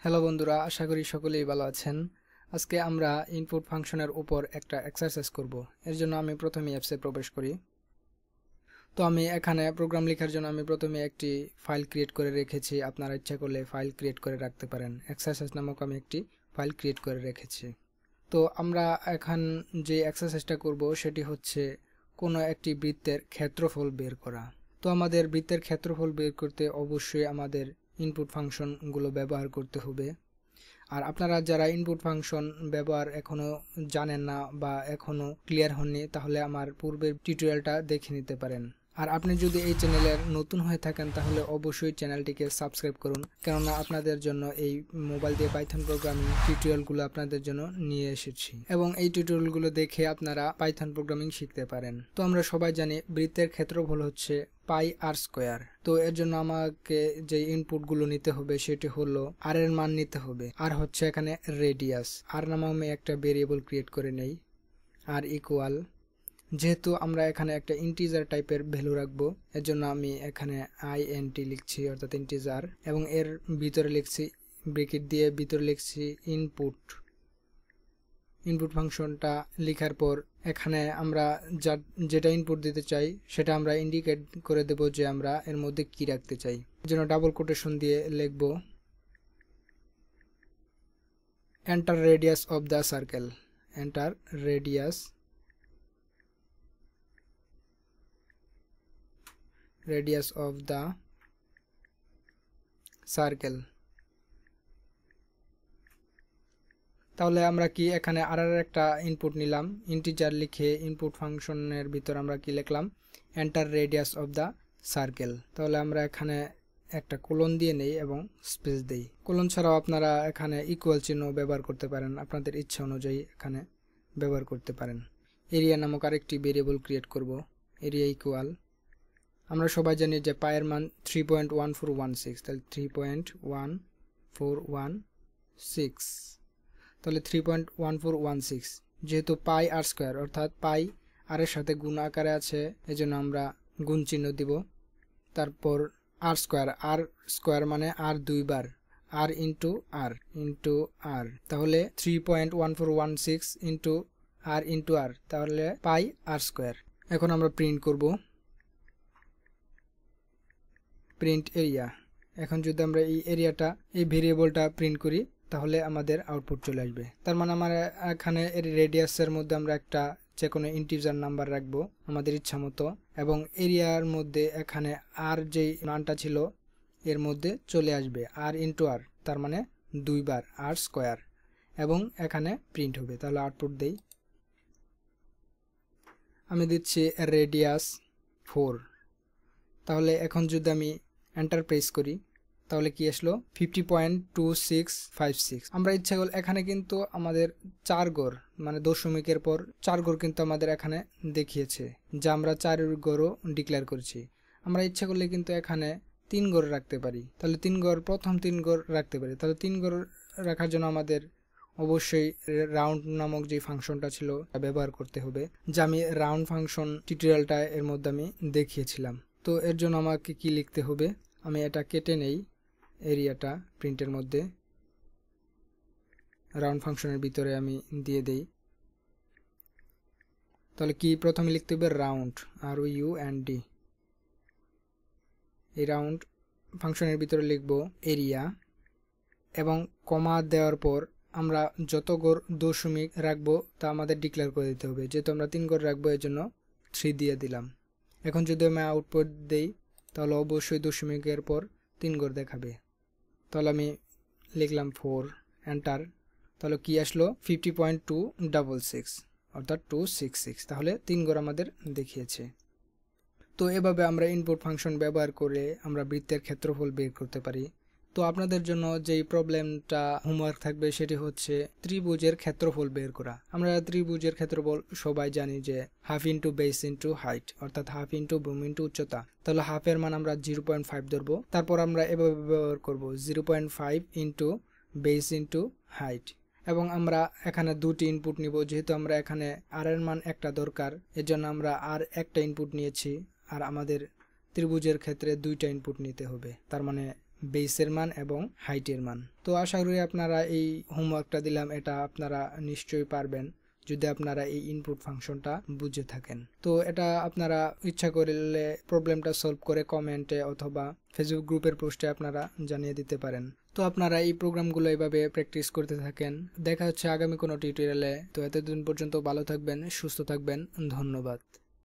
Hello বন্ধুরা, আশা করি সকলেই ভালো আছেন। আজকে আমরা ইনপুট ফাংশনের উপর একটা এক্সারসাইজ করব। এর জন্য আমি প্রথমে অ্যাপসে প্রবেশ করি। তো আমি এখানে প্রোগ্রাম লেখার জন্য আমি প্রথমে একটি ফাইল ক্রিয়েট করে রেখেছি। আপনারা ইচ্ছা করলে ফাইল ক্রিয়েট করে রাখতে পারেন। এক্সারসাইজ নামক আমি একটি ফাইল ক্রিয়েট করে রেখেছি। তো আমরা এখন যে এক্সারসাইজটা করব সেটি হচ্ছে কোনো একটি বৃত্তের ক্ষেত্রফল বের করা। তো আমাদের বৃত্তের ক্ষেত্রফল বের করতে অবশ্যই আমাদের ইনপুট ফাংশনগুলো ব্যবহার করতে হবে। আর আপনারা যারা ইনপুট ফাংশন ব্যবহার এখনো জানেন না বা এখনো ক্লিয়ার হননি, তাহলে আমার পূর্বের টিউটোরিয়ালটা দেখে নিতে পারেন। আর আপনি যদি এই চ্যানেলের নতুন হয়ে থাকেন তাহলে অবশ্যই চ্যানেলটিকে সাবস্ক্রাইব করুন, কেননা আপনাদের জন্য এই মোবাইল দিয়ে পাইথন প্রোগ্রামিং টিউটোরিয়ালগুলো আপনাদের জন্য নিয়ে এসেছি এবং এই টিউটোরিয়ালগুলো দেখে আপনারা পাইথন প্রোগ্রামিং শিখতে পারেন। তো আমরা সবাই জানি বৃত্তের ক্ষেত্রফল হচ্ছে পাই আর স্কোয়ার। তো এর জন্য আমাকে যে ইনপুটগুলো নিতে হবে সেটি হলো আর এর মান নিতে হবে। আর হচ্ছে এখানে রেডিয়াস। আর নামে আমি একটা ভেরিয়েবল ক্রিয়েট করে নেই। আর ইকুয়াল, যেহেতু আমরা এখানে একটা ইন্টিজার টাইপের ভ্যালু রাখবো, এর জন্য আমি এখানে int লিখছি, অর্থাৎ ইন্টিজার, এবং এর ভিতরে লিখছি ব্র্যাকেট দিয়ে ভিতরে লিখছি ইনপুট ফাংশনটা লিখার পর এখানে আমরা যেটা ইনপুট দিতে চাই সেটা আমরা ইন্ডিকেট করে দেব যে আমরা এর মধ্যে কি রাখতে চাই। এর জন্য ডাবল কোটেশন দিয়ে লিখব enter radius of the circle. Enter radius of the circle। তাহলে আমরা কি এখানে আর একটা ইনপুট নিলাম, ইন্টিজার লিখে ইনপুট ফাংশনের ভিতর আমরা কি লিখলাম, enter radius of the circle. তাহলে আমরা এখানে একটা কোলন দিয়ে নেই এবং স্পেস দেই। কোলন ছাড়াও আপনারা এখানে ইকুয়াল চিহ্ন ব্যবহার করতে পারেন, আপনাদের ইচ্ছা অনুযায়ী এখানে ব্যবহার করতে পারেন। এরিয়া নামক আরেকটি ভেরিয়েবল ক্রিয়েট করব। এরিয়া ইকুয়াল, আমরা সবাই জানি যে পায়ের মান 3.1416, তাহলে 3.1416, তাহলে 3.1416। যেহেতু পাই আর স্কোয়ার, অর্থাৎ পাই আর এর সাথে গুণ আকারে আছে, এজন্য আমরা গুণ চিহ্ন দিব। তারপর আর স্কোয়ার মানে আর দুইবার, আর ইন্টু আর, তাহলে 3.1416 ইন্টু আর, তাহলে পাই আর স্কোয়ার। এখন আমরা প্রিন্ট করব, প্রিন্ট এরিয়া। এখন যদি আমরা এই এরিয়াটা, এই ভেরিয়েবলটা প্রিন্ট করি তাহলে আমাদের আউটপুট চলে আসবে। তার মানে আমার এখানে এর রেডিয়াসের মধ্যে আমরা একটা যে কোনো ইন্টিজার নাম্বার রাখবো আমাদের ইচ্ছা মতো, এবং এরিয়ার মধ্যে এখানে আর যেই মানটা ছিল এর মধ্যে চলে আসবে আর ইন্টু আর, তার মানে দুইবার আর স্কোয়ার, এবং এখানে প্রিন্ট হবে। তাহলে আউটপুট দেই, আমি দিচ্ছি রেডিয়াস 4। তাহলে এখন যদি আমি এন্টার প্রেস করি তাহলে কি আসলো, 50.2656। আমরা ইচ্ছা করলে এখানে কিন্তু আমাদের 4 গড়, মানে দশমিকের পর 4 গড় কিন্তু আমাদের এখানে দেখিয়েছে, যা আমরা 4 গড়ও ডিক্লেয়ার করেছি। আমরা ইচ্ছা করলে কিন্তু এখানে 3 গড় রাখতে পারি, তাহলে 3 গড়, প্রথম 3 গড় রাখতে পারি। তাহলে 3 গড় রাখার জন্য আমাদের অবশ্যই রাউন্ড নামক যে ফাংশনটা ছিল ব্যবহার করতে হবে, যা আমি রাউন্ড ফাংশন টিউটোরিয়ালটা এর মধ্যে আমি দেখিয়েছিলাম। তো এর জন্য আমাকে কি লিখতে হবে, আমি এটা কেটে নেই, এরিয়াটা প্রিন্টের মধ্যে রাউন্ড ফাংশনের ভিতরে আমি দিয়ে দেই। তাহলে কি প্রথমে লিখতে হবে রাউন্ড, ROUND। এই রাউন্ড ফাংশনের ভিতরে লিখব এরিয়া, এবং কমা দেওয়ার পর আমরা যত গড় দশমিক রাখবো তা আমাদের ডিক্লেয়ার করে দিতে হবে। যেহেতু আমরা 3 গড় রাখবো এর জন্য 3 দিয়ে দিলাম। এখন যদি আমি আউটপুট দেই তাহলে অবশ্যই দশমিকের পর 3 গড় দেখাবে। তাহলে আমি লিখলাম 4, এন্টার। তাহলে কি আসলো, 50.266, অর্থাৎ 266। তাহলে 3 গড় আমাদের দেখিয়েছে। তো এভাবে আমরা ইনপুট ফাংশন ব্যবহার করে আমরা বৃত্তের ক্ষেত্রফল বের করতে পারি। তো আপনাদের জন্য যেই প্রবলেমটা হোমওয়ার্ক থাকবে সেটি হচ্ছে ত্রিভুজের ক্ষেত্রফল বের করা। আমরা ত্রিভুজের ক্ষেত্রফল সবাই জানি যে half into base into height, অর্থাৎ হাফ ইন্টু ভূমি ইন্টু উচ্চতা। তাহলে হাফের মান আমরা 0.5 ধরবো। তারপর আমরা এভাবে ব্যবহার করব 0.5 ইন্টু বেস ইন্টু হাইট, এবং আমরা এখানে দুটি ইনপুট নিব। যেহেতু আমরা এখানে আর এর মান একটা দরকার, এর জন্য আমরা আর একটা ইনপুট নিয়েছি, আর আমাদের ত্রিভুজের ক্ষেত্রে দুইটা ইনপুট নিতে হবে, তার মানে বেসের মান এবং হাইটের মান। তো আশা করি আপনারা এই হোমওয়ার্কটা দিলাম, এটা আপনারা নিশ্চয়ই পারবেন যদি আপনারা এই ইনপুট ফাংশনটা বুঝে থাকেন। তো এটা আপনারা ইচ্ছা করলে প্রবলেমটা সলভ করে কমেন্টে অথবা ফেসবুক গ্রুপের পোস্টে আপনারা জানিয়ে দিতে পারেন। তো আপনারা এই প্রোগ্রামগুলো এইভাবে প্র্যাকটিস করতে থাকেন। দেখা হচ্ছে আগামী কোনো টিউটোরিয়ালে। তো এতদিন পর্যন্ত ভালো থাকবেন, সুস্থ থাকবেন, ধন্যবাদ।